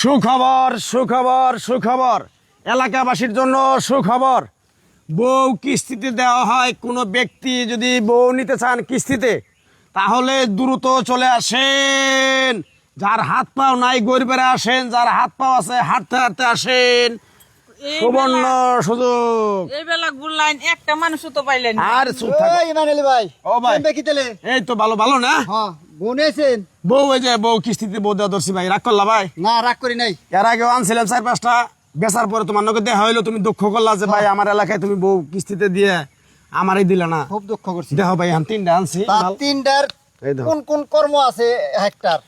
সুখবর সুখবর সুখবর এলাকাবাসীর জন্য সুখবর। বউ কিস্তিতে দেওয়া হয়। কোনো ব্যক্তি যদি বউ নিতে চান কিস্তিতে, তাহলে দ্রুত চলে আসেন। যার হাত পাও নাই গরিবেরা আসেন, যার হাত পাও আছে হাঁটতে হাঁটতে আসেন। সুবর্ণ সুযোগ। এই বেলা গুলাইন একটা মানুষও তো পাইলেন না। আর চুপ থাকো। ইমানুয়েল ভাই, ও ভাই, কেমবে কি তেলে? এই তো ভালো ভালো না। হ্যাঁ, গুনেছেন? বউ এই যে বউ কিস্তিতে বউ দেওয়া ধরছি ভাই, রাগ করলা ভাই? না, রাগ করি নাই। এর আগেও আনছিলাম 4-5টা, বেচার পরে তোমার নকে দেখা হইলো, তুমি দুঃখ করলা যে ভাই আমার এলাকায় তুমি বউ কিস্তিতে দিয়ে আমারই দিলা না। খুব দুঃখ করছি। দেখো ভাই এখন 3টা আনছি। তার মাল। তিনটার এই দেখো। কোন কোন কর্ম আছে হেক্টর?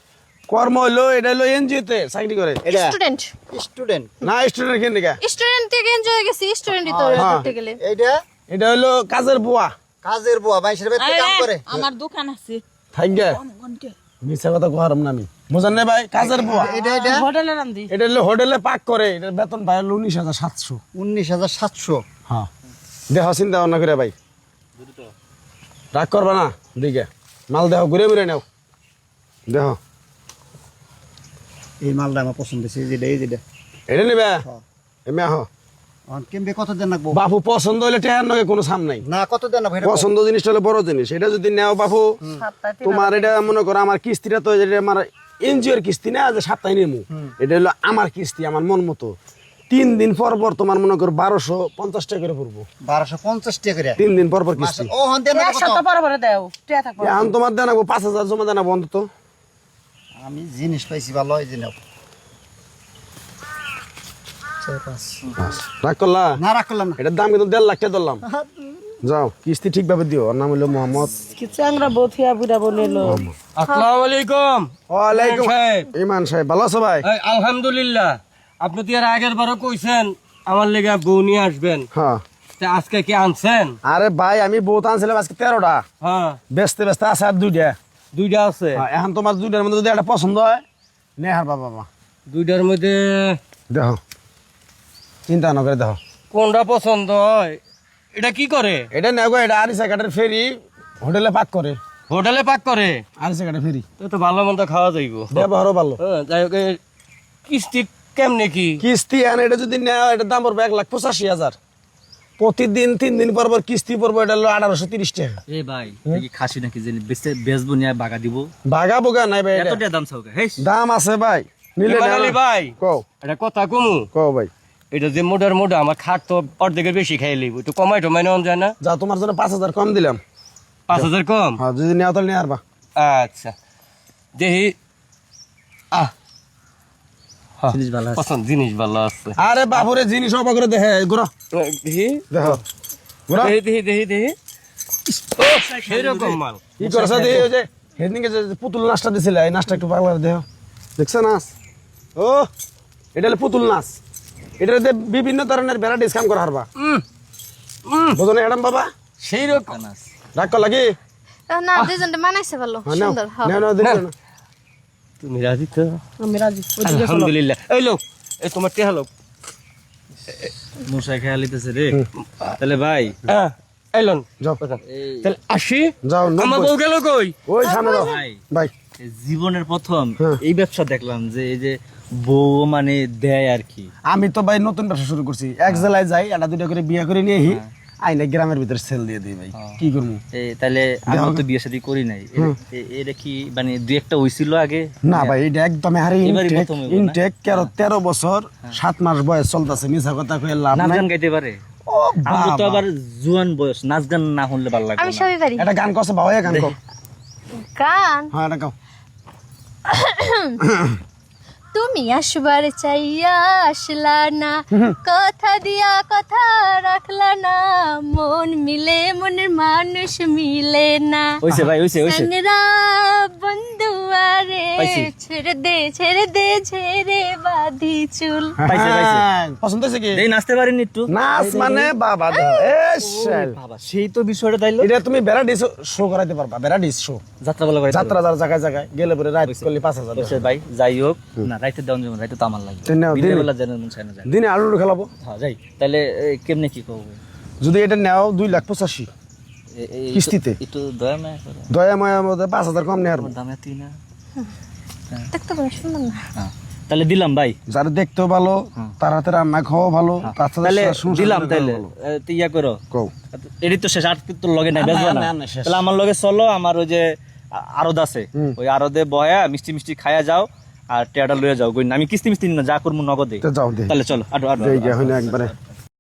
কর্ম হইলো এটা হইলো এনজিওতে চাকরি করে। এটা স্টুডেন্ট স্টুডেন্ট। না স্টুডেন্ট কেন দিকে? স্টুডেন্ট থেকে এনজয় গেছি, স্টুডেন্টই তো হ্যাঁ। করতে গেলে। এইটা এটা হইলো কাজের বুয়া। কাজের বুয়া, বাইশের বেতে কাম করে। আমার দোকান আছে থাকবে মিছা কথা কহারম না আমি, বুঝেন না ভাই? কাজের বুয়া। এটা এটা হোটেলে রান্ধি। এটা হইলো হোটেলে পাক করে। এটার বেতন ভাই হলো 19,700। 19,700। হ্যাঁ দেহ চিন্তা ভাবনা করে ভাই, রাগ করবা না। দিকে মাল দেহ ঘুরে ঘুরে নাও। দেহ এই মালটা আমার পছন্দ হয়েছে। এই যেটা এই যেটা এটা নিবে হ্যাঁ। এমে আহ কেমবে কত দেন রাখবো? বাপু পছন্দ হইলে টেহার নগে কোনো সাম নাই। না, কত দেন না ভাই? পছন্দ জিনিসটা হলো বড় জিনিস। এটা যদি নেও বাপু, তোমার এটা মনে করো আমার কিস্তিটা তো এটা আমার এনজিওর কিস্তি না যে সপ্তাহে নেমু, এটা হলো আমার কিস্তি আমার মন মতো। 3 দিন পর পর তোমার মনে করো 1250 টাকা করে পড়বো। 1250 টাকা করে। 3 দিন পর পর কিস্তি। ও হন দেন না এক কত? সপ্তাহ পরে পরে দেও টিয়া থাকবো। এখন তোমার দেনাবো 5,000 জমা দেনাবো অন্তত। আমি জিনিস পাইছি ভালো, এই যে নাও। 4-5। রাগ করলা? না, রাগ করলাম না। এটার দাম কিন্তু 1.5 লাখ টাকা ধরলাম। যাও কিস্তি ঠিকভাবে দিও। ওর নাম হলো মোহাম্মদ। কি চাংরা বথিয়া বুড়া বনেলো। আসসালামু আলাইকুম। ওয়ালাইকুম সাহেব। ইমান সাহেব ভালো আছো ভাই? এই আলহামদুলিল্লাহ। আপনি তো এর আগের বারও কইছেন আমার লেগে বউ নিয়ে আসবেন, হ্যাঁ। তা আজকে কি আনছেন? আরে ভাই আমি বহুত আনছিলাম আজকে 13টা, হ্যাঁ, বেচতে বেচতে আছে আর 2টা। 2টা আছে। হ্যাঁ, এখন তোমার 2টার মধ্যে যদি একটা পছন্দ হয় নে হার বাবা। 2টার মধ্যে দেখো চিন্তা না করে দেখো কোনটা পছন্দ হয়। এটা কি করে? এটা নেগো। এটা আরিসা ঘাটের ফেরি, হোটেলে পাক করে। হোটেলে পাক করে? আরিসা ঘাটের ফেরি, তো তো ভালো মন্দ খাওয়া যাইব। ব্যবহারও ভালো। হ্যাঁ, যাই হোক, এর কিস্তি কেমনে কি? কিস্তি আন এটা যদি নেও এটার দাম পড়বে 1,85,000। প্রতিদিন 3 দিন পর পর কিস্তি পড়বো। এটা হলো 1830 টাকা। এ ভাই কি খাসি নাকি যে বেচবো নিয়ে বাগা দিব? বাগা বোগা নাই ভাই, এটা এতটা দাম চাওকে? হেই, দাম আছে ভাই, নিলে ইমান নেও আলী না। ভাই, কও এটা কথা কমু। কও ভাই। এটা যে মোটার মোটা আমার খাট তো অর্ধেকের বেশি খাই লিব, একটু কমাই টমাই নেওয়া যায় না? যা তোমার জন্য 5,000 কম দিলাম। 5,000 কম? হ্যাঁ যদি নেও তাহলে নিয়ে আসবা। আচ্ছা, দেখি। আহ, হ্যাঁ, জিনিস ভালো আছে। পছন্দ, জিনিস ভালো আছে। আরে বাপুরে জিনিস অবাক করে দেখে ঘুরো দেখি দেখো ঘুরো। দেখি দেখি দেখি দেখি। ও, সেরকম মাল। কি করছ দেখি? ওই যে হেদিনকে যে পুতুল নাচটা দিছিল, এই নাচটা একটু পাগলা দেখো। দেখছো নাচ? ও এটা হলো পুতুল নাচ। এটাতে বিভিন্ন ধরনের ভ্যারাইটিস কাম করা হারবা। বুঝো না ম্যাডাম বাবা? সেইরকম। রাগ কর লাগি? না, দুজনটা মানাইছে ভালো, হ্যাঁ, নাও সুন্দর। হ্যাঁ। নাও নাও দেখো না। তুমি রাজি তো? আমি রাজি। আলহামদুলিল্লাহ। এই লোক, এই তোমার টেহা লোক। মশাই খেয়াল দিতেছে রে। তাহলে ভাই, এলন যাও তাহলে আসি। যাও আমার 90 বউ গেল কই? ওই সামনে দাও ভাই, ভাই। এই জীবনের প্রথম হ্যাঁ। এই ব্যবসা দেখলাম যে এই যে বউ মানে দেয় আর কি। আমি তো ভাই নতুন ব্যবসা শুরু করছি। এক জেলায় যাই, একটা দুইটা করে বিয়ে করে নিয়ে আহি, আইনা গ্রামের ভিতরে সেল দিয়ে দিই ভাই। কি করবো? তাহলে আমি তো বিয়ে শাদী করি নাই। এটা কি মানে দুই একটা হইছিল আগে? না ভাই এটা একদম হারি এবারই ইনটেক। প্রথম হইবো না? ইনটেক 13 বছর 7 মাস বয়স চলতেছে। মিছা কথা কয়ে লাভ নাচ নাই। গান গাইতে পারে? ও আমি তো বাবা। আবার জুয়ান বয়স, নাচ গান না শুনলে ভালো লাগবে আমি না। সবই পারি। এটা গান করছে বাবা, গান কর। গান হ্যাঁ এটা গাও। তুমি আসবার চাইয়া আসলা না, কথা দিয়া কথা রাখলা না, মন মিলে মনের মানুষ মিলে না। হইছে ভাই, হইছে হইছে। সঙ্গরা বন্ধু আরে পাইছি। ছেড়ে দে ছেড়ে বাঁধি চুল। পাইছে, পাইছে। হ্যাঁ, পছন্দ হয়েছে কি? এই নাচতে পারেনি একটু? নাচ মানে বাবা দাও। বাবা, সেই তো বিষয়টা তাইলো। এটা তুমি ভ্যারাইটিস শো করাইতে পারবা। ভ্যারাইটিস শো, যাত্রা বলা করে যাত্রা যার জায়গায় জায়গায় গেলে পরে রাত করলে 5,000 হইছে ভাই। যাই হোক, না রাইতে দেওয়ান যাবে, রাইতে তো আমার লাগে। তো নাও, দিনের দিনে। বেলা যেন মন চায় না যায়। দিনে আলু খেলাবো। হ্যাঁ, যাই। তাহলে কেমনে কি করবো? যদি এটা নেও 2,85,000 কিস্তিতে। একটু দয়া মায়া করো। দয়া মায়ার মধ্যে 5,000 কম নেওয়ার। আমার দাম এতই না। দেখতে পারো সুন্দর না? হ্যাঁ, তাহলে দিলাম ভাই। যারা দেখতেও ভালো, তার হাতে রান্না খাওয়া ভালো, তাছাড়া তাহলে সংসার দিলাম করে তাইলে ভালো। তো ইয়া করো, কও। এটি তো শেষ, আর তো লগে নাই, বেচবো না। না, শেষ। তাহলে আমার লগে চলো, আমার ওই যে আরদ আছে, ওই আরদে বয়া মিষ্টি মিষ্টি খায়া যাও, আর টেয়াটা লয়ে যাও। আমি কিস্তি মিস্তি না, যা করবো নগদে। তো যাও দে, তাহলে চলো, আটো আটো জায়গা হইনা একবারে